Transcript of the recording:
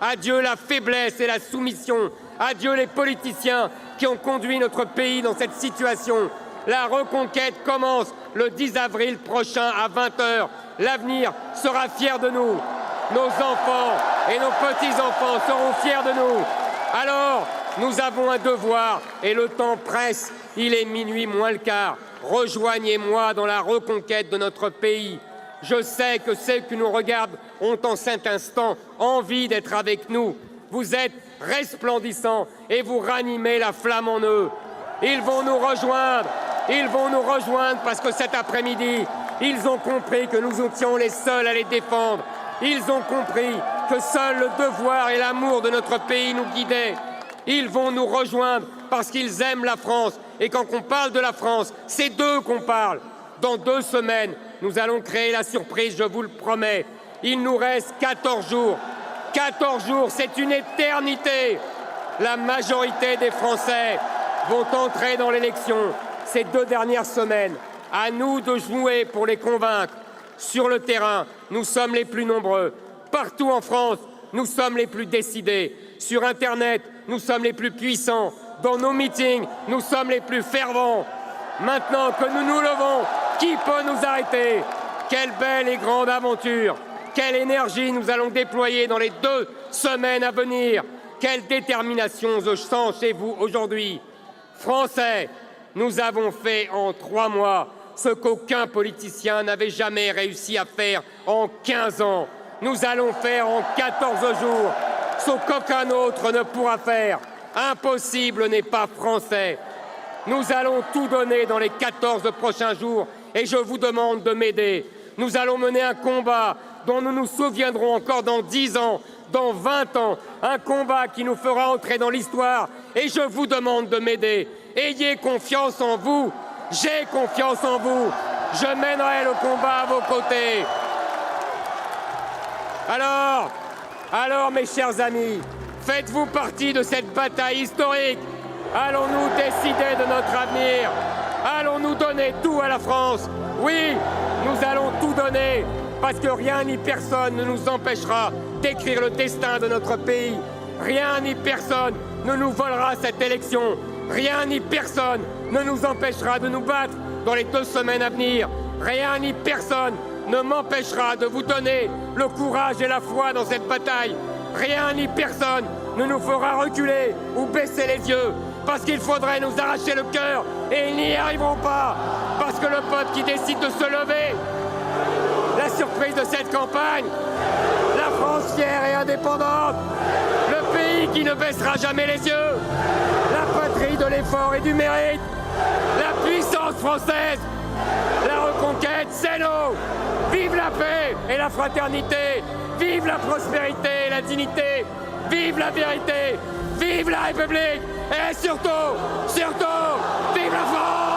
Adieu la faiblesse et la soumission. Adieu les politiciens qui ont conduit notre pays dans cette situation. La reconquête commence le 10 avril prochain à 20 h. L'avenir sera fier de nous. Nos enfants et nos petits-enfants seront fiers de nous. Alors, nous avons un devoir et le temps presse. Il est minuit moins le quart. Rejoignez-moi dans la reconquête de notre pays. Je sais que ceux qui nous regardent ont en cet instant envie d'être avec nous. Vous êtes resplendissants et vous ranimez la flamme en eux. Ils vont nous rejoindre parce que cet après-midi, ils ont compris que nous étions les seuls à les défendre. Ils ont compris que seul le devoir et l'amour de notre pays nous guidaient. Ils vont nous rejoindre parce qu'ils aiment la France. Et quand on parle de la France, c'est d'eux qu'on parle. Dans 2 semaines, nous allons créer la surprise, je vous le promets. Il nous reste 14 jours. 14 jours, c'est une éternité. La majorité des Français vont entrer dans l'élection ces 2 dernières semaines. À nous de jouer pour les convaincre. Sur le terrain, nous sommes les plus nombreux. Partout en France, nous sommes les plus décidés. Sur Internet, nous sommes les plus puissants. Dans nos meetings, nous sommes les plus fervents. Maintenant que nous nous levons, qui peut nous arrêter? Quelle belle et grande aventure! Quelle énergie nous allons déployer dans les 2 semaines à venir! Quelle détermination je sens chez vous aujourd'hui! Français, nous avons fait en 3 mois ce qu'aucun politicien n'avait jamais réussi à faire en 15 ans. Nous allons faire en 14 jours ce qu'aucun autre ne pourra faire. Impossible n'est pas français. Nous allons tout donner dans les 14 prochains jours et je vous demande de m'aider. Nous allons mener un combat dont nous nous souviendrons encore dans 10 ans, dans 20 ans, un combat qui nous fera entrer dans l'histoire et je vous demande de m'aider. Ayez confiance en vous, j'ai confiance en vous, je mènerai le combat à vos côtés. Alors mes chers amis, faites-vous partie de cette bataille historique. Allons-nous décider de notre avenir? Allons-nous donner tout à la France? Oui, nous allons tout donner, parce que rien ni personne ne nous empêchera d'écrire le destin de notre pays. Rien ni personne ne nous volera cette élection. Rien ni personne ne nous empêchera de nous battre dans les 2 semaines à venir. Rien ni personne ne m'empêchera de vous donner le courage et la foi dans cette bataille. Rien ni personne ne nous fera reculer ou baisser les yeux, parce qu'il faudrait nous arracher le cœur et ils n'y arriveront pas, parce que le peuple qui décide de se lever, la surprise de cette campagne, la France fière et indépendante, le pays qui ne baissera jamais les yeux, la patrie de l'effort et du mérite, la puissance française, la reconquête, c'est nous. Vive la paix et la fraternité, vive la prospérité et la dignité, vive la vérité, vive la République et surtout, vive la France!